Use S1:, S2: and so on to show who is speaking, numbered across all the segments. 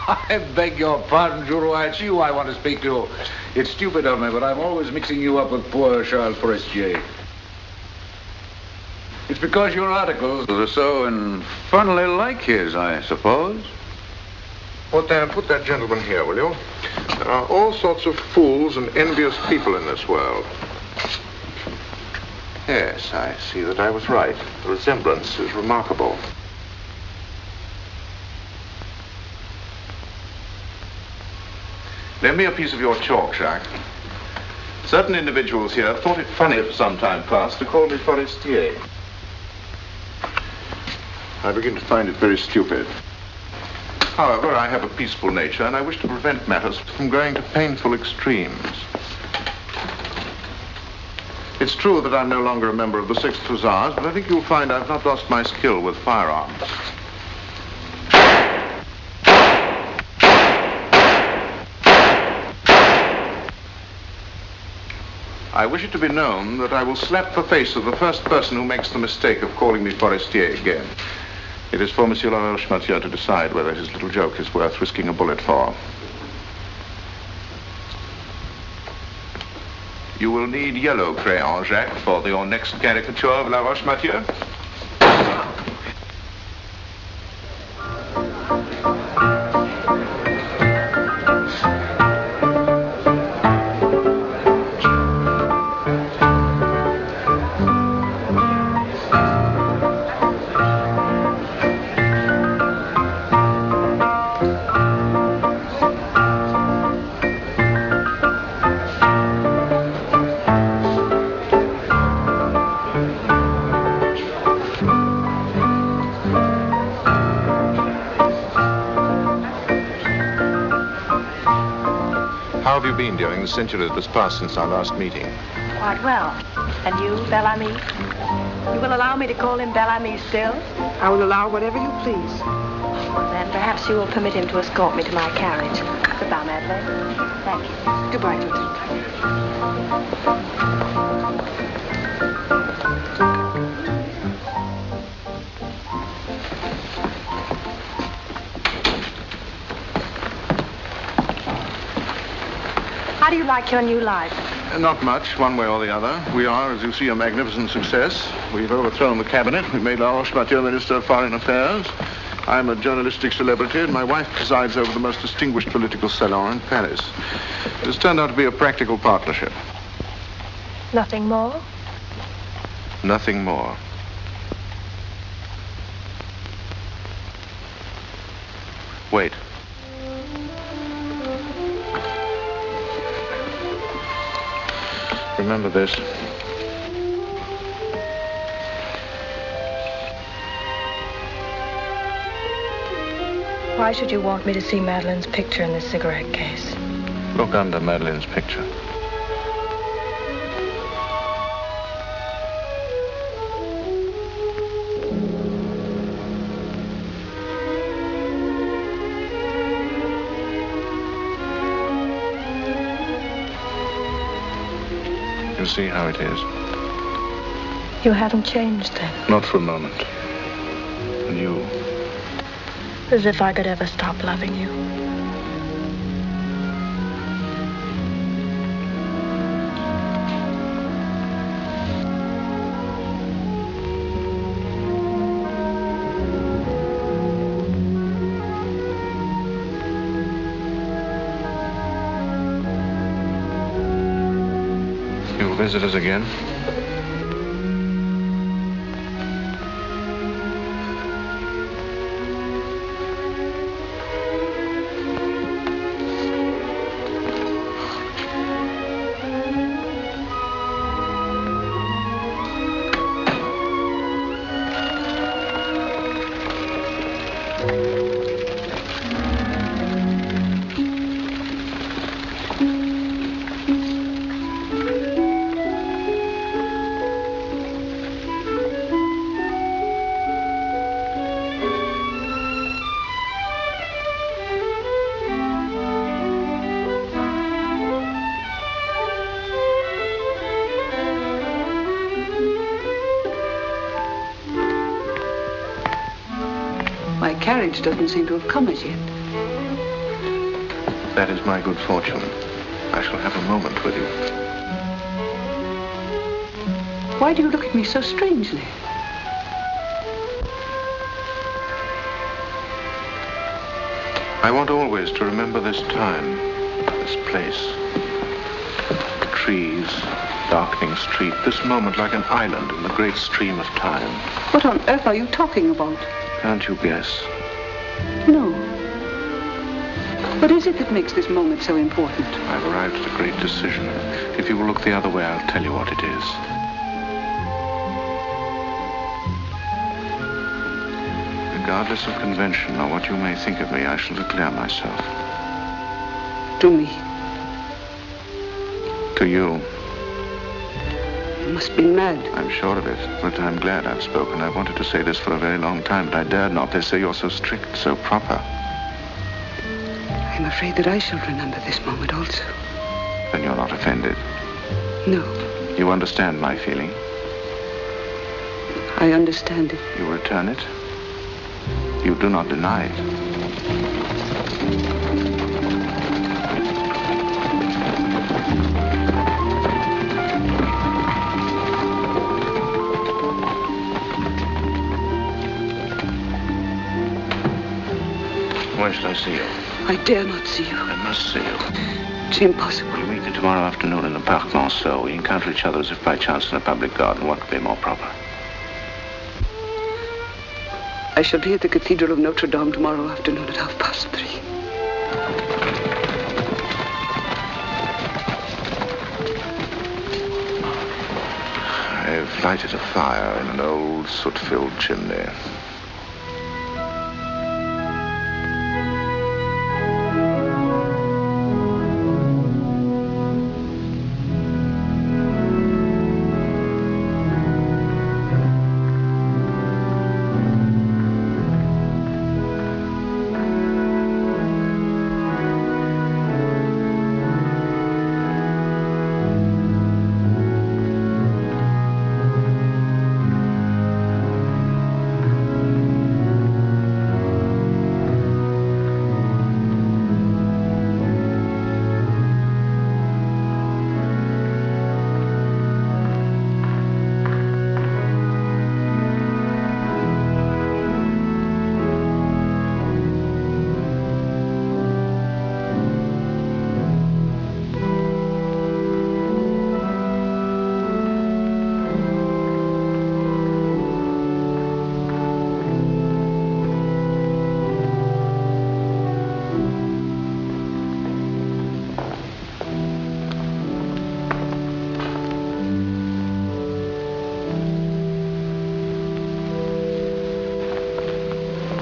S1: I beg your pardon, Giroux. It's you I want to speak to. It's stupid of me, but I'm always mixing you up with poor Charles Forestier. It's because your articles are so infernally like his, I suppose.
S2: Put that gentleman here, will you? There are all sorts of fools and envious people in this world. Yes, I see that I was right. The resemblance is remarkable.
S3: Lend me a piece of your chalk, Jacques. Certain individuals here thought it funny for some time past to call me Forestier. I begin to find it very stupid. However, I have a peaceful nature, and I wish to prevent matters from going to painful extremes. It's true that I'm no longer a member of the 6th Hussars, but I think you'll find I've not lost my skill with firearms. I wish it to be known that I will slap the face of the first person who makes the mistake of calling me Forestier again. It is for Monsieur Laroche-Mathieu to decide whether his little joke is worth risking a bullet for. You will need yellow crayon, Jacques, for your next caricature of Laroche-Mathieu. How have you been during the century that has passed since our last meeting?
S4: Quite well. And you, Bellamy? You will allow me to call him Bellamy still?
S5: I will allow whatever you please.
S4: Well, then perhaps you will permit him to escort me to my carriage. Goodbye, Madeleine. Thank you.
S5: Goodbye, Tootie.
S4: How do you like your new life?
S3: Not much, one way or the other. We are, as you see, a magnificent success. We've overthrown the cabinet. We've made Laroche-Mathieu Minister of Foreign Affairs. I'm a journalistic celebrity, and my wife presides over the most distinguished political salon in Paris. It has turned out to be a practical partnership.
S4: Nothing more?
S3: Nothing more. Wait. Remember this.
S4: Why should you want me to see Madeleine's picture in this cigarette case?
S3: Look under Madeleine's picture. You see how it is?
S4: You haven't changed then?
S3: Not for a moment. And you?
S4: As if I could ever stop loving you.
S3: You'll visit us again?
S5: marriage doesn't seem to have come as yet.
S3: That is my good fortune. I shall have a moment with you.
S5: Why do you look at me so strangely?
S3: I want always to remember this time, this place. The trees, darkening street, this moment like an island in the great stream of time.
S5: What on earth are you talking about?
S3: Can't you guess?
S5: No. What is it that makes this moment so important?
S3: I've arrived at a great decision. If you will look the other way, I'll tell you what it is. Regardless of convention or what you may think of me, I shall declare myself.
S5: To me.
S3: To you.
S5: You must be mad.
S3: I'm sure of it, but I'm glad I've spoken. I wanted to say this for a very long time, but I dared not. They say you're so strict, so proper.
S5: I'm afraid that I shall remember this moment also.
S3: Then you're not offended.
S5: No,
S3: You understand my feeling.
S5: I understand it.
S3: You return it. You do not deny it. Where should I see you?
S5: I dare not see you.
S3: I must see you.
S5: It's impossible.
S3: We'll meet tomorrow afternoon in the Parc Monceau. We encounter each other as if by chance in a public garden. What could be more proper?
S5: I shall be at the Cathedral of Notre Dame tomorrow afternoon at 3:30.
S3: I've lighted a fire in an old soot-filled chimney.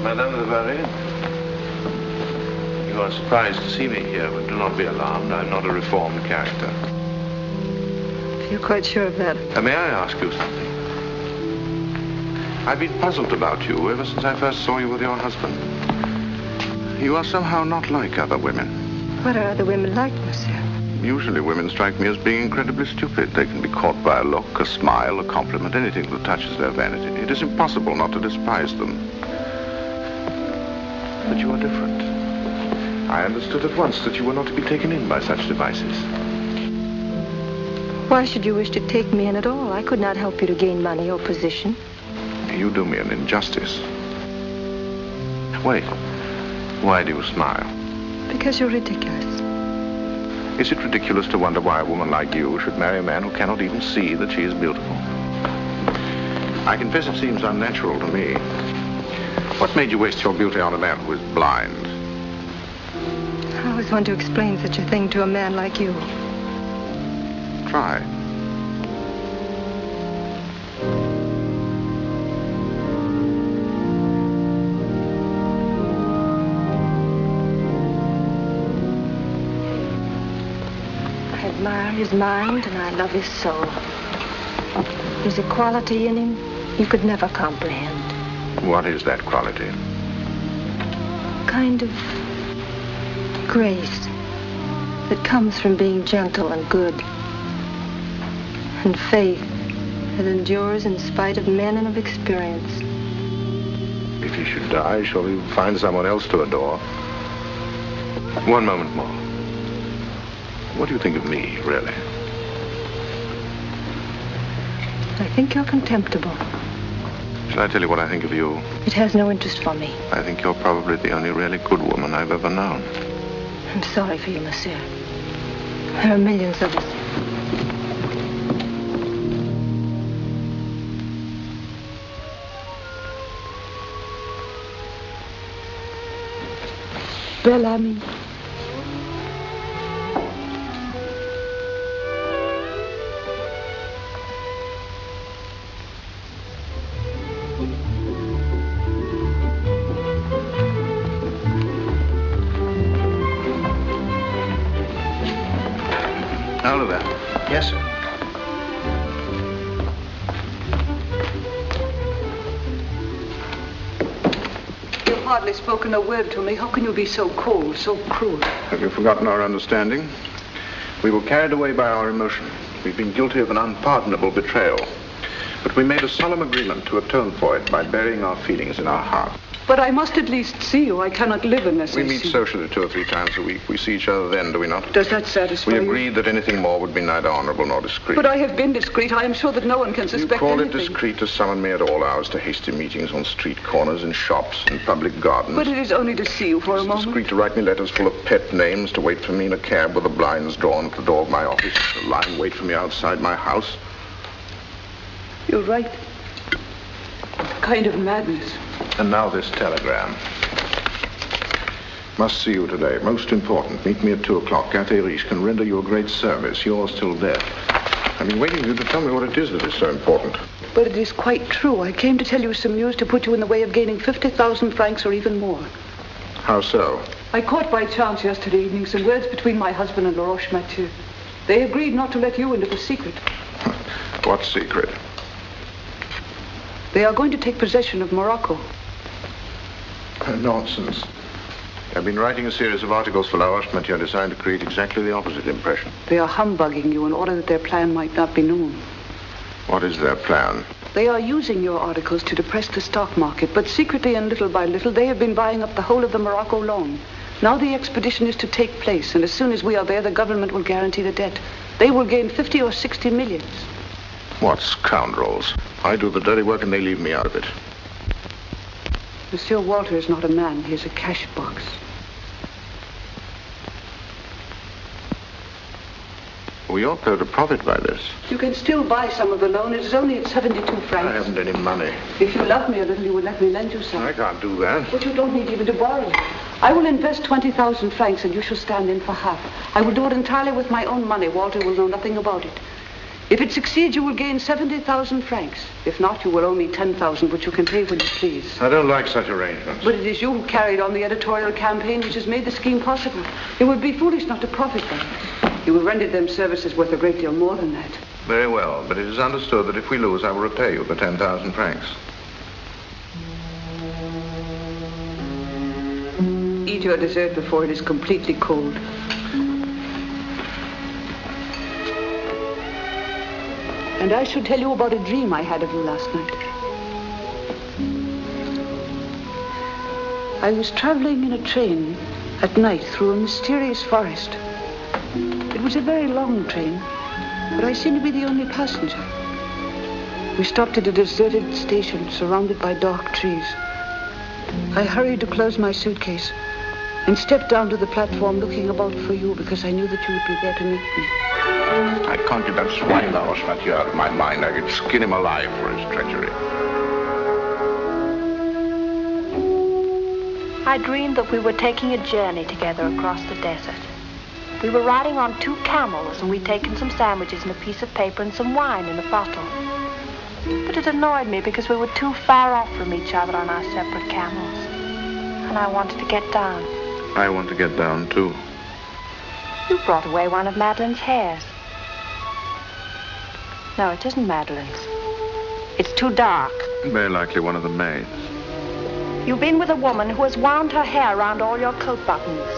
S3: Madame de Varey, you are surprised to see me here, but do not be alarmed. I'm not a reformed character.
S4: You're quite sure of that?
S3: May I ask you something? I've been puzzled about you ever since I first saw you with your husband. You are somehow not like other women.
S4: What are other women like, monsieur?
S3: Usually women strike me as being incredibly stupid. They can be caught by a look, a smile, a compliment, anything that touches their vanity. It is impossible not to despise them. But you are different. I understood at once that you were not to be taken in by such devices.
S4: Why should you wish to take me in at all? I could not help you to gain money or position.
S3: You do me an injustice. Wait. Why do you smile?
S4: Because you're ridiculous.
S3: Is it ridiculous to wonder why a woman like you should marry a man who cannot even see that she is beautiful? I confess it seems unnatural to me. What made you waste your beauty on a man who is blind?
S4: How is one to explain such a thing to a man like you?
S3: Try.
S4: I admire his mind and I love his soul. There's a quality in him you could never comprehend.
S3: What is that quality?
S4: A kind of grace that comes from being gentle and good. And faith that endures in spite of men and of experience.
S3: If he should die, surely you'll find someone else to adore. One moment more. What do you think of me, really?
S4: I think you're contemptible.
S3: Shall I tell you what I think of you?
S4: It has no interest for me.
S3: I think you're probably the only really good woman I've ever known.
S4: I'm sorry for you, monsieur. There are millions of us. Bellamy.
S3: Out of that.
S6: Yes, sir.
S5: You've hardly spoken a word to me. How can you be so cold, so cruel?
S3: Have you forgotten our understanding? We were carried away by our emotion. We've been guilty of an unpardonable betrayal. But we made a solemn agreement to atone for it by burying our feelings in our heart.
S5: But I must at least see you. I cannot live unless
S3: We
S5: I
S3: meet
S5: see you.
S3: socially 2 or 3 times a week. We see each other then, do we not?
S5: Does that satisfy
S3: We
S5: you?
S3: agreed that anything more would be neither honorable nor discreet.
S5: But I have been discreet. I am sure that no one can
S3: You
S5: suspect
S3: call
S5: anything.
S3: it discreet to summon me at all hours to hasty meetings on street corners, in shops, in public gardens.
S5: But it is only to see you for a
S3: It's
S5: moment.
S3: discreet to write me letters full of pet names, to wait for me in a cab with the blinds drawn at the door of my office, to lie in wait for me outside my house.
S5: You're right. A kind of madness.
S3: And now this telegram. Must see you today. Most important. Meet me at 2 o'clock. Cathay Riche can render you a great service. Yours till death. I've been waiting for you to tell me what it is that is so important.
S5: But it is quite true. I came to tell you some news to put you in the way of gaining 50,000 francs or even more.
S3: How so?
S5: I caught by chance yesterday evening some words between my husband and Laroche Mathieu. They agreed not to let you into the secret.
S3: What secret?
S5: They are going to take possession of Morocco.
S3: Nonsense. I've been writing a series of articles for La Roche-Mathieu designed to create exactly the opposite impression.
S5: They are humbugging you in order that their plan might not be known.
S3: What is their plan?
S5: They are using your articles to depress the stock market, but secretly and little by little, they have been buying up the whole of the Morocco loan. Now the expedition is to take place, and as soon as we are there, the government will guarantee the debt. They will gain 50 or 60 millions.
S3: What scoundrels. I do the dirty work and they leave me out of it.
S5: Monsieur Walter is not a man. He is a cash box.
S3: We ought, though, to profit by this.
S5: You can still buy some of the loan. It is only at 72 francs.
S3: I haven't any money.
S5: If you love me a little, you would let me lend you some.
S3: I can't do that.
S5: But you don't need even to borrow. I will invest 20,000 francs and you shall stand in for half. I will do it entirely with my own money. Walter will know nothing about it. If it succeeds, you will gain 70,000 francs. If not, you will owe me 10,000, which you can pay when you please.
S3: I don't like such arrangements.
S5: But it is you who carried on the editorial campaign which has made the scheme possible. It would be foolish not to profit by it. You will render them services worth a great deal more than that.
S3: Very well, but it is understood that if we lose, I will repay you the 10,000 francs.
S5: Eat your dessert before it is completely cold. And I should tell you about a dream I had of you last night. I was traveling in a train at night through a mysterious forest. It was a very long train, but I seemed to be the only passenger. We stopped at a deserted station surrounded by dark trees. I hurried to close my suitcase and stepped down to the platform looking about for you because I knew that you would be there to meet me.
S3: I can't get that swine La Roche-Mathieu out of my mind. I could skin him alive for his treachery.
S7: I dreamed that we were taking a journey together across the desert. We were riding on 2 camels, and we'd taken some sandwiches and a piece of paper and some wine in a bottle. But it annoyed me because we were too far off from each other on our separate camels. And I wanted to get down.
S3: I want to get down, too.
S7: You brought away one of Madeline's hairs. No, it isn't Madeline's. It's too dark.
S3: Very likely one of the maids.
S7: You've been with a woman who has wound her hair around all your coat buttons.